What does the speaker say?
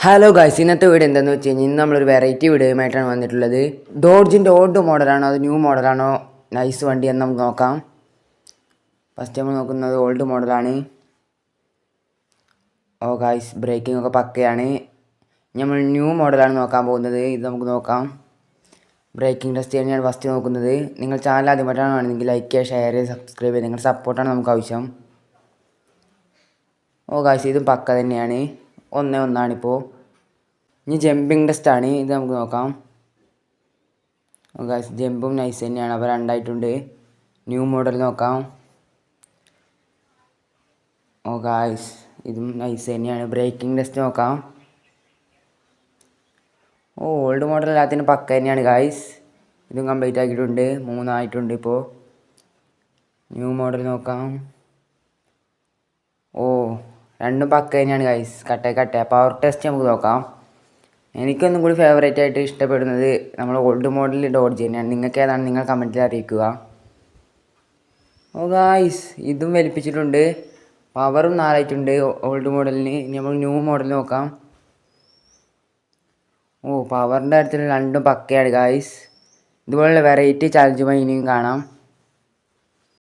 Hello guys, ഇന്നത്തെ video എന്താണെന്ന് വെച്ച് കഴിഞ്ഞാൽ ഇന്ന് നമ്മളൊരു വെറൈറ്റി വീഡിയോയുമായിട്ടാണ് വന്നിട്ടുള്ളത്. ഡോഡ്ജിൻ്റെ ഓൾഡ് മോഡലാണോ അത് ന്യൂ മോഡലാണോ നൈസ് വണ്ടി എന്ന് നമുക്ക് നോക്കാം. ഫസ്റ്റ് നമ്മൾ നോക്കുന്നത് ഓൾഡ് മോഡലാണ്. ഓ ഗൈസ്, ബ്രേക്കിംഗ് ഒക്കെ പക്കയാണ്. നമ്മൾ ന്യൂ മോഡലാണ് നോക്കാൻ പോകുന്നത്. ഇത് നമുക്ക് നോക്കാം. ബ്രേക്കിംഗ് ടെസ്റ്റ് തന്നെയാണ് ഫസ്റ്റ് നോക്കുന്നത്. നിങ്ങൾ ചാനൽ ആദ്യമായിട്ടാണ് കാണുന്നതെങ്കിൽ ലൈക്ക് ചെയ്യുക, ഷെയർ ചെയ്യുക, സബ്സ്ക്രൈബ് ചെയ്യുക. നിങ്ങളുടെ സപ്പോർട്ടാണ് നമുക്ക് ആവശ്യം. ഓ ഗൈസ്, ഇതും പക്ക തന്നെയാണ്. 1-1 ഇനി ജമ്പിങ് ടെസ്റ്റാണ്. ഇത് നമുക്ക് നോക്കാം. ഗൈസ്, ജമ്പും നൈസ് തന്നെയാണ്. അപ്പോൾ 2 ന്യൂ മോഡൽ നോക്കാം. ഓ ഗൈസ്, ഇതും നൈസ് തന്നെയാണ്. ബ്രേക്കിംഗ് ടെസ്റ്റ് നോക്കാം. ഓ ഓൾഡ് മോഡൽ എല്ലാത്തിനും പക്ക തന്നെയാണ് ഗൈസ്. ഇതും കംപ്ലീറ്റ് ആക്കിയിട്ടുണ്ട്. 3 ഇപ്പോൾ. ന്യൂ മോഡൽ നോക്കാം. ഓ രണ്ടും പക്ക തന്നെയാണ് ഗൈസ്. കട്ടെ പവർ ടെസ്റ്റ് നമുക്ക് നോക്കാം. എനിക്കൊന്നും കൂടി ഫേവറേറ്റ് ആയിട്ട് ഇഷ്ടപ്പെടുന്നത് നമ്മൾ ഓൾഡ് മോഡൽ ഡോഡ്ജ് തന്നെയാണ്. നിങ്ങൾക്ക് ഏതാണ് നിങ്ങൾ കമൻറ്റിൽ അറിയിക്കുക. ഓ ഗായ്സ്, ഇതും വലിപ്പിച്ചിട്ടുണ്ട്. പവറും 4 ഓൾഡ് മോഡലിന്. ഇനി നമ്മൾ ന്യൂ മോഡൽ നോക്കാം. ഓ പവറിൻ്റെ കാര്യത്തിൽ രണ്ടും പക്കയാണ് ഗായ്സ്. ഇതുപോലുള്ള വെറൈറ്റി ചാലഞ്ചുമായി ഇനിയും കാണാം.